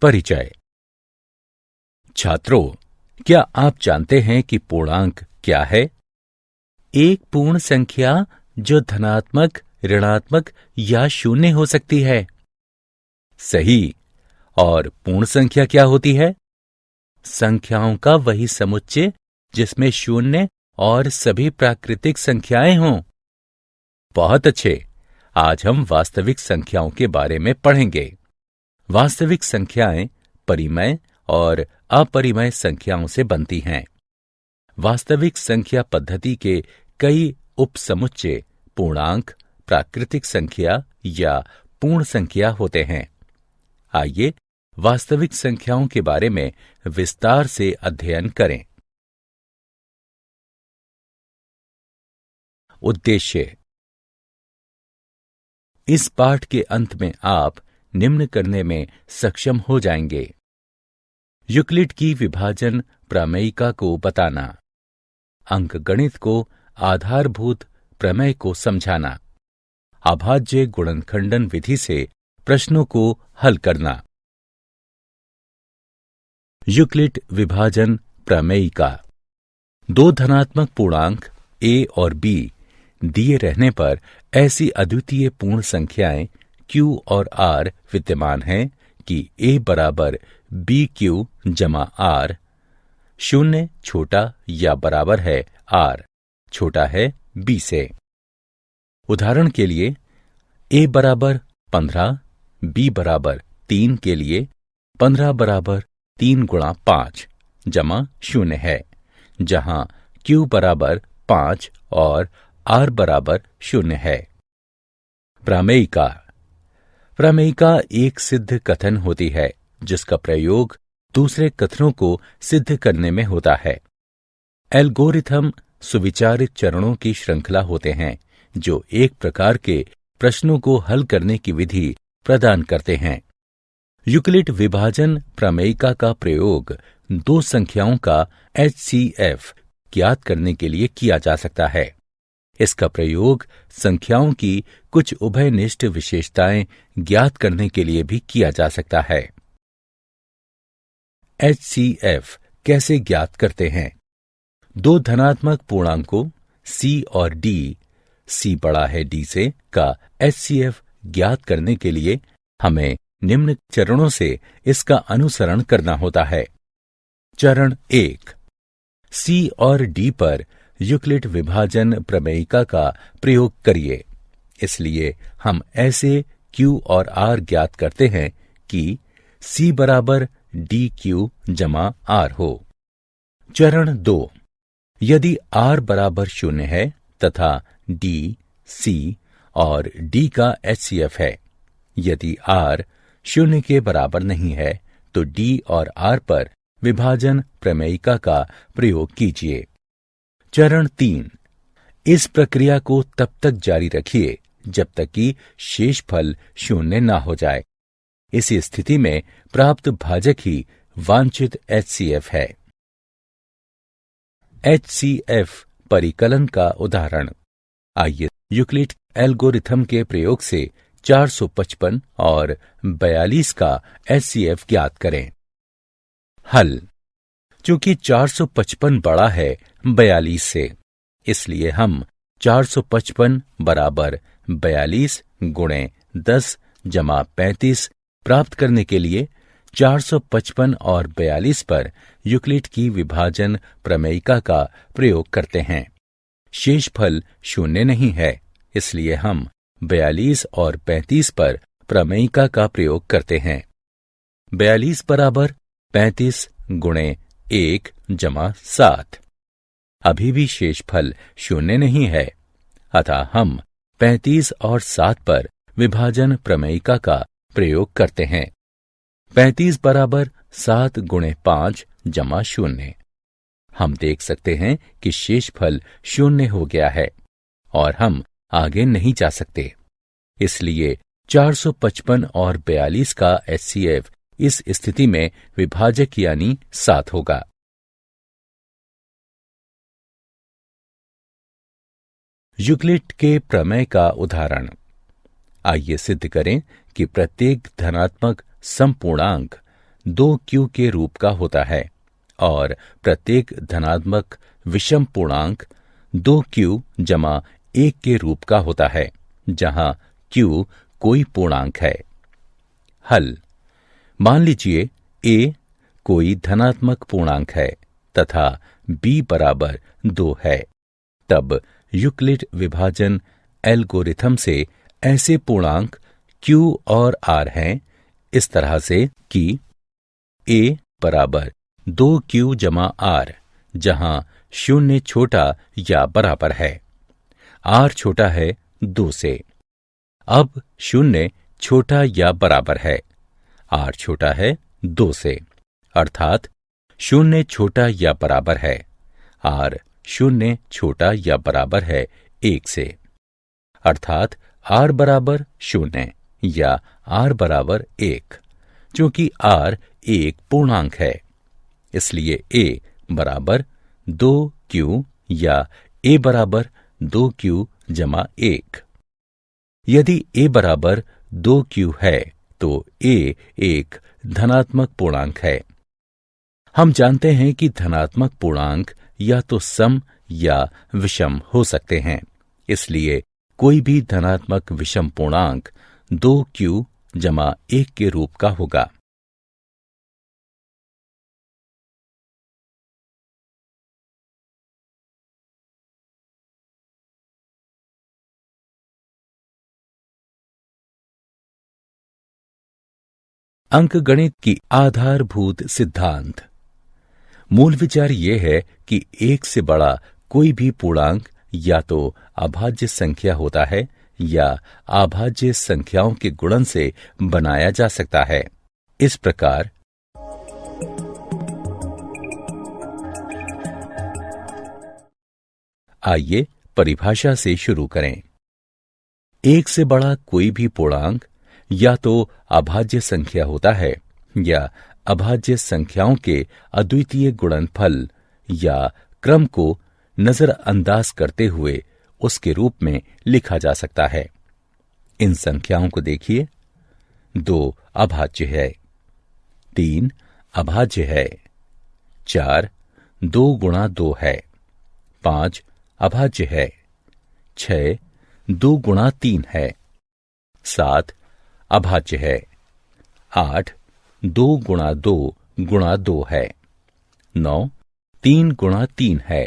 परिचय। छात्रों, क्या आप जानते हैं कि पूर्णांक क्या है? एक पूर्ण संख्या जो धनात्मक, ऋणात्मक या शून्य हो सकती है। सही। और पूर्ण संख्या क्या होती है? संख्याओं का वही समुच्चय जिसमें शून्य और सभी प्राकृतिक संख्याएं हों। बहुत अच्छे। आज हम वास्तविक संख्याओं के बारे में पढ़ेंगे। वास्तविक संख्याएं परिमेय और अपरिमेय संख्याओं से बनती हैं। वास्तविक संख्या पद्धति के कई उपसमुच्चय पूर्णांक, प्राकृतिक संख्या या पूर्ण संख्या होते हैं। आइए वास्तविक संख्याओं के बारे में विस्तार से अध्ययन करें। उद्देश्य। इस पाठ के अंत में आप निम्न करने में सक्षम हो जाएंगे। यूक्लिड की विभाजन प्रमेयिका को बताना, अंकगणित को आधारभूत प्रमेय को समझाना, अभाज्य गुणनखंडन विधि से प्रश्नों को हल करना। यूक्लिड विभाजन प्रमेयिका। दो धनात्मक पूर्णांक a और b दिए रहने पर ऐसी अद्वितीय पूर्ण संख्याएं q और r विद्यमान हैं कि a बराबर bq जमा r, शून्य छोटा या बराबर है r, छोटा है b से। उदाहरण के लिए a बराबर 15, b बराबर 3 के लिए 15 बराबर 3 गुणा 5 जमा शून्य है, जहां q बराबर 5 और r बराबर शून्य है। प्रमेयिका। प्रमेयिका एक सिद्ध कथन होती है जिसका प्रयोग दूसरे कथनों को सिद्ध करने में होता है। एल्गोरिथम सुविचारित चरणों की श्रृंखला होते हैं जो एक प्रकार के प्रश्नों को हल करने की विधि प्रदान करते हैं। यूक्लिड विभाजन प्रमेयिका का प्रयोग दो संख्याओं का HCF ज्ञात करने के लिए किया जा सकता है। इसका प्रयोग संख्याओं की कुछ उभयनिष्ठ विशेषताएं ज्ञात करने के लिए भी किया जा सकता है। HCF कैसे ज्ञात करते हैं? दो धनात्मक पूर्णांकों C और D, C बड़ा है D से, का HCF ज्ञात करने के लिए हमें निम्न चरणों से इसका अनुसरण करना होता है। चरण 1। C और D पर यूक्लिड विभाजन प्रमेयिका का प्रयोग करिए। इसलिए हम ऐसे Q और R ज्ञात करते हैं कि C बराबर DQ जमा R हो। चरण 2। यदि R बराबर शून्य है तथा D, C और D का HCF है। यदि R शून्य के बराबर नहीं है तो D और R पर विभाजन प्रमेयिका का प्रयोग कीजिए। चरण 3। इस प्रक्रिया को तब तक जारी रखिए जब तक कि शेषफल शून्य न हो जाए। इसी स्थिति में प्राप्त भाजक ही वांछित HCF है। HCF परिकलन का उदाहरण। आइए यूक्लिड एल्गोरिथम के प्रयोग से 455 और 42 का HCF ज्ञात करें। हल। चूंकि 455 बड़ा है 42 से, इसलिए हम 455 बराबर 42 गुणे 10 जमा 35 प्राप्त करने के लिए 455 और 42 पर यूक्लिड की विभाजन प्रमेयिका का प्रयोग करते हैं। शेषफल शून्य नहीं है, इसलिए हम 42 और 35 पर प्रमेयिका का प्रयोग करते हैं। 42 बराबर 35 गुणे 1 जमा 7। अभी भी शेषफल शून्य नहीं है, अतः हम 35 और 7 पर विभाजन प्रमेयिका का प्रयोग करते हैं। 35 बराबर 7 गुणे 5 जमा 0। हम देख सकते हैं कि शेषफल शून्य हो गया है और हम आगे नहीं जा सकते। इसलिए 455 और 42 का HCF इस स्थिति में विभाजक यानी 7 होगा। यूक्लिड के प्रमेय का उदाहरण। आइए सिद्ध करें कि प्रत्येक धनात्मक समपूर्णांक 2q के रूप का होता है और प्रत्येक धनात्मक विषम पूर्णांक 2q जमा 1 के रूप का होता है, जहां q कोई पूर्णांक है। हल: मान लीजिए a कोई धनात्मक पूर्णांक है तथा b बराबर 2 है। तब यूक्लिड विभाजन एल्गोरिथम से ऐसे पूर्णांक q और r हैं इस तरह से कि a बराबर 2q जमा r, जहां 0 छोटा या बराबर है, r छोटा है 2 से। अब 0 छोटा या बराबर है, r छोटा है 2 से, अर्थात 0 छोटा या बराबर है, r 0 छोटा या बराबर है 1 से, अर्थात r बराबर 0 या r बराबर 1, चूंकि r एक पूर्णांक है, इसलिए a बराबर 2q या a बराबर 2q जमा 1। यदि a बराबर 2q है तो a एक धनात्मक पूर्णांक है। हम जानते हैं कि धनात्मक पूर्णांक या तो सम या विषम हो सकते हैं, इसलिए कोई भी धनात्मक विषम पूर्णांक 2q जमा 1 के रूप का होगा। अंकगणित की आधारभूत सिद्धांत। मूल विचार यह है कि 1 से बड़ा कोई भी पूर्णांक या तो अभाज्य संख्या होता है या अभाज्य संख्याओं के गुणन से बनाया जा सकता है। इस प्रकार आइए परिभाषा से शुरू करें। 1 से बड़ा कोई भी पूर्णांक या तो अभाज्य संख्या होता है या अभाज्य संख्याओं के अद्वितीय गुणनफल या क्रम को नजरअंदाज करते हुए उसके रूप में लिखा जा सकता है। इन संख्याओं को देखिए। 2 अभाज्य है, 3 अभाज्य है, 4 2 गुणा 2 है, 5 अभाज्य है, 6 2 गुणा 3 है, 7 अभाज्य है, 8 2 गुणा 2 गुणा 2 है, 9 3 गुणा 3 है,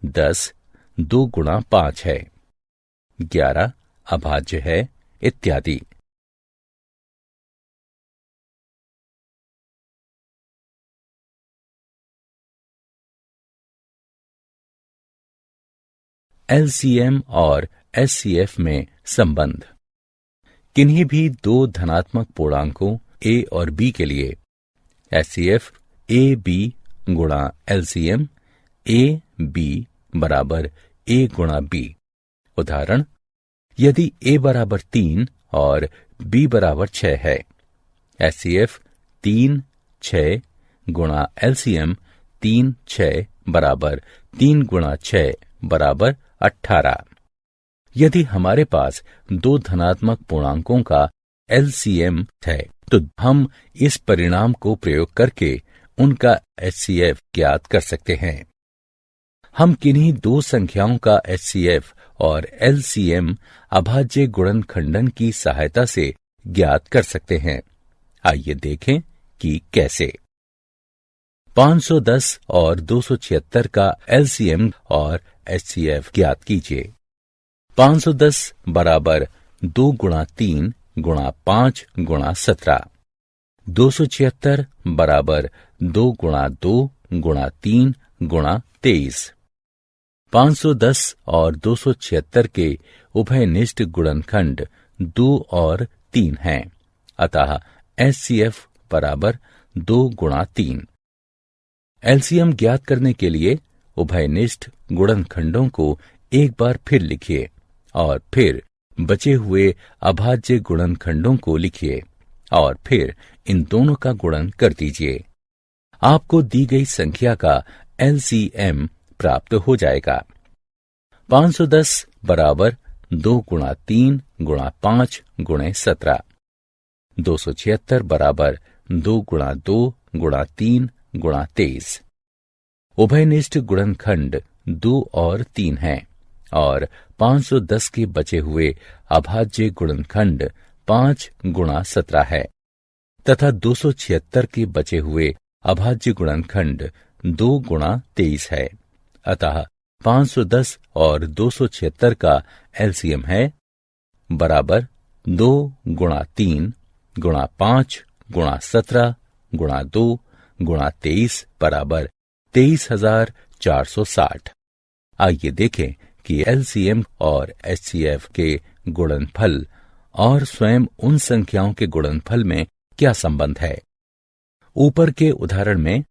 10 2 गुणा 5 है, 11 अभाज्य है, इत्यादि। एलसीएम और एचसीएफ में संबंध। किन्हीं भी दो धनात्मक पूर्णांकों a और b के लिए एचसीएफ ए बी गुणा एलसीएम ए बी बराबर a गुणा b। उदाहरण: यदि a बराबर 3 और b बराबर 6 है, एचसीएफ 3 6 गुणा एलसीएम 3 6 बराबर 3 गुणा 6 बराबर 18। यदि हमारे पास दो धनात्मक पूर्णांकों का एलसीएम है तो हम इस परिणाम को प्रयोग करके उनका एचसीएफ ज्ञात कर सकते हैं। हम किन्हीं दो संख्याओं का एचसीएफ और एलसीएम अभाज्य गुणनखंडन की सहायता से ज्ञात कर सकते हैं। आइए देखें कि कैसे। 510 और 276 का एलसीएम और एचसीएफ ज्ञात कीजिए। 510 बराबर 2 गुणा 3 गुणा 5 गुणा 17। 276 बराबर 2 गुणा 2 गुणा 3 गुणा 23। 510 और 276 के उभयनिष्ठ गुणनखंड 2 और 3 हैं, अतः एचसीएफ बराबर 2 गुणा 3। एलसीएम ज्ञात करने के लिए उभयनिष्ठ गुणनखंडों को एक बार फिर लिखिए और फिर बचे हुए अभाज्य गुणनखंडों को लिखिए और फिर इन दोनों का गुणन कर दीजिए। आपको दी गई संख्या का एलसीएम प्राप्त हो जाएगा। 510 बराबर 2 गुणा 3 गुणा 5 गुणे 17। 276 बराबर 2 गुणा 2 गुणा 3 गुणा 23। उभयनिष्ठ गुणनखंड 2 और 3 हैं और 510 के बचे हुए अभाज्य गुणनखंड 5 गुणा 17 है तथा 276 के बचे हुए अभाज्य गुणनखंड 2 गुणा 23 है। अतः 510 और 276 का एलसीएम है बराबर 2 गुणा 3 गुणा 5 गुणा 17 गुणा 2 गुणा 23 बराबर 23,460। आइए देखें कि एलसीएम और एचसीएफ के गुणनफल और स्वयं उन संख्याओं के गुणनफल में क्या संबंध है। ऊपर के उदाहरण में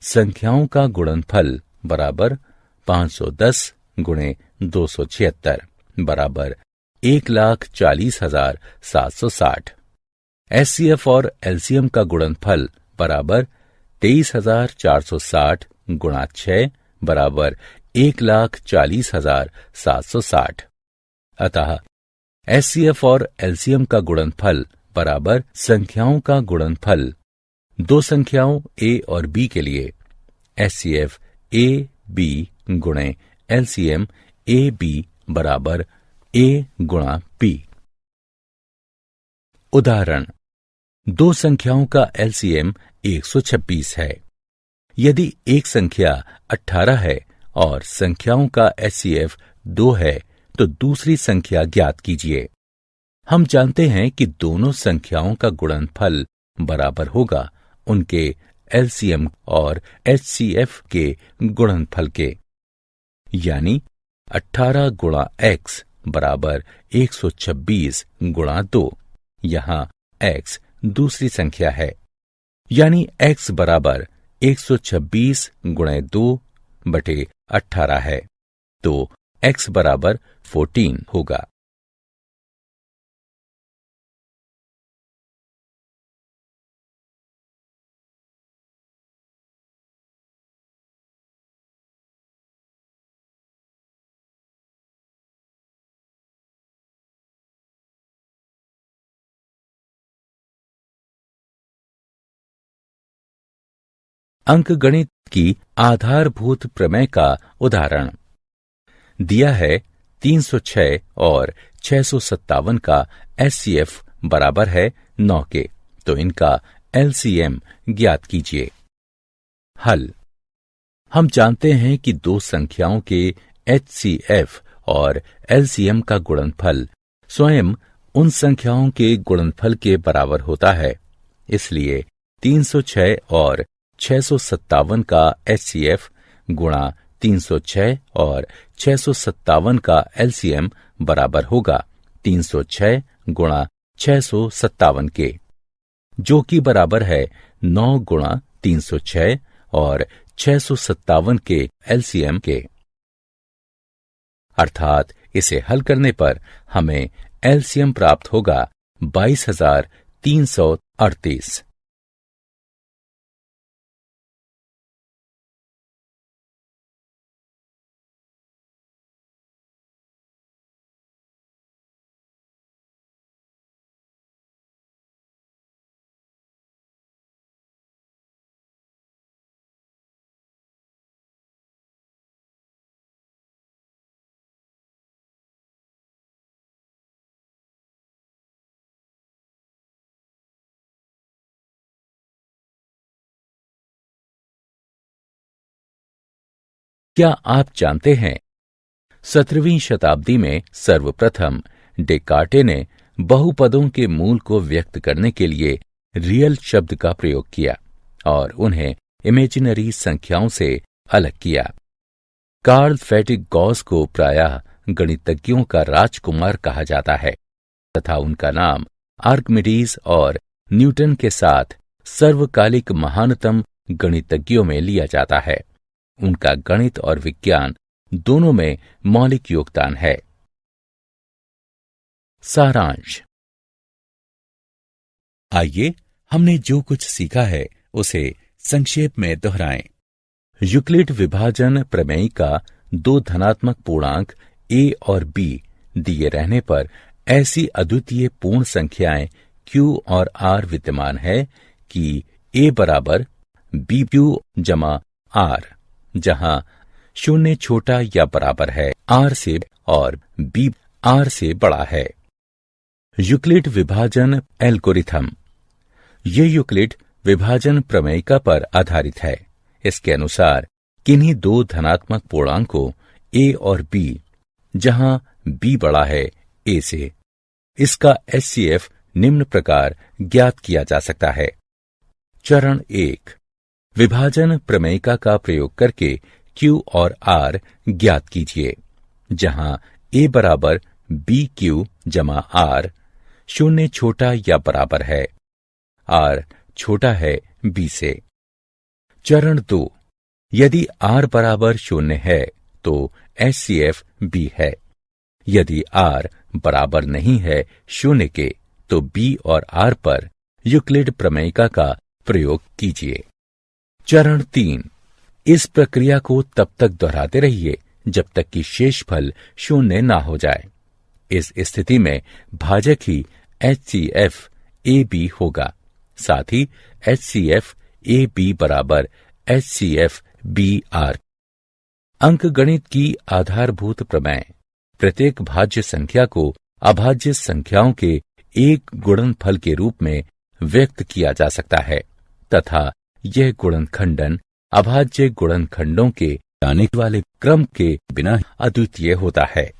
संख्याओं का गुणनफल बराबर 510 गुणे 276 बराबर 1,40,760। एचसीएफ और एलसीएम का गुणनफल बराबर 23,460 गुणा 6 बराबर 1,40,760। अतः एचसीएफ और एलसीएम का गुणनफल बराबर संख्याओं का गुणनफल दो संख्याओं ए और बी के लिए एचसीएफ ए बी गुणे एलसीएम ए बी बराबर ए गुणा बी। उदाहरण, दो संख्याओं का एलसीएम 126 है। यदि एक संख्या 18 है और संख्याओं का एचसीएफ 2 है तो दूसरी संख्या ज्ञात कीजिए। हम जानते हैं कि दोनों संख्याओं का गुणनफल बराबर होगा उनके एलसीएम और एचसीएफ के गुणनफल के, यानी 18 गुणा x बराबर 126 गुणा 2। यहां x दूसरी संख्या है, यानी x बराबर 126 गुणे 2 बटे 18 है, तो x बराबर 14 होगा। अंकगणित की आधारभूत प्रमेय का उदाहरण दिया है। 306 और 657 का एचसीएफ बराबर है 9 के, तो इनका एलसीएम ज्ञात कीजिए। हल, हम जानते हैं कि दो संख्याओं के एचसीएफ और एलसीएम का गुणनफल स्वयं उन संख्याओं के गुणनफल के बराबर होता है। इसलिए 306 और 657 का एचसीएफ गुणा 306 और 657 का एलसीएम बराबर होगा 306 गुणा 657 के, जो कि बराबर है 9 गुणा 306 और 657 के एलसीएम के। अर्थात इसे हल करने पर हमें एलसीएम प्राप्त होगा 22,338। क्या आप जानते हैं 17वीं शताब्दी में सर्वप्रथम डेकार्टे ने बहुपदों के मूल को व्यक्त करने के लिए रियल शब्द का प्रयोग किया और उन्हें इमेजिनरी संख्याओं से अलग किया। कार्ल फ्रेडरिक गॉस को प्रायः गणितज्ञों का राजकुमार कहा जाता है तथा उनका नाम आर्किमिडीज और न्यूटन के साथ सर्वकालिक महानतम गणितज्ञों में लिया जाता है। उनका गणित और विज्ञान दोनों में मौलिक योगदान है। सारांश, आइए हमने जो कुछ सीखा है उसे संक्षेप में दोहराएं। यूक्लिड विभाजन प्रमेय का दो धनात्मक पूर्णांक a और b दिए रहने पर ऐसी अद्वितीय पूर्ण संख्याएं q और r विद्यमान है कि A बराबर BQ जमा R, जहां शून्य छोटा या बराबर है R से और B R से बड़ा है। यूक्लिड विभाजन एल्गोरिथम। ये यूक्लिड विभाजन प्रमेयिका पर आधारित है। इसके अनुसार किन्हीं दो धनात्मक पूर्णांकों A और B, जहां B बड़ा है A से, इसका HCF निम्न प्रकार ज्ञात किया जा सकता है। चरण 1, विभाजन प्रमेयिका का प्रयोग करके Q और R ज्ञात कीजिए, जहां A बराबर BQ जमा R, शून्य छोटा या बराबर है, R छोटा है B से। चरण 2, यदि R बराबर शून्य है तो HCF B है। यदि R बराबर नहीं है शून्य के तो B और R पर यूक्लिड प्रमेयिका का प्रयोग कीजिए। चरण 3, इस प्रक्रिया को तब तक दोहराते रहिए जब तक कि शेषफल शून्य ना हो जाए। इस स्थिति में भाजक ही HCF AB होगा। साथ ही HCF AB बराबर HCF BR। अंकगणित की आधारभूत प्रमेय। प्रत्येक भाज्य संख्या को अभाज्य संख्याओं के एक गुणनफल के रूप में व्यक्त किया जा सकता है तथा यह गुणनखंडन अभाज्य गुणनखंडों के आने वाले क्रम के बिना अद्वितीय होता है।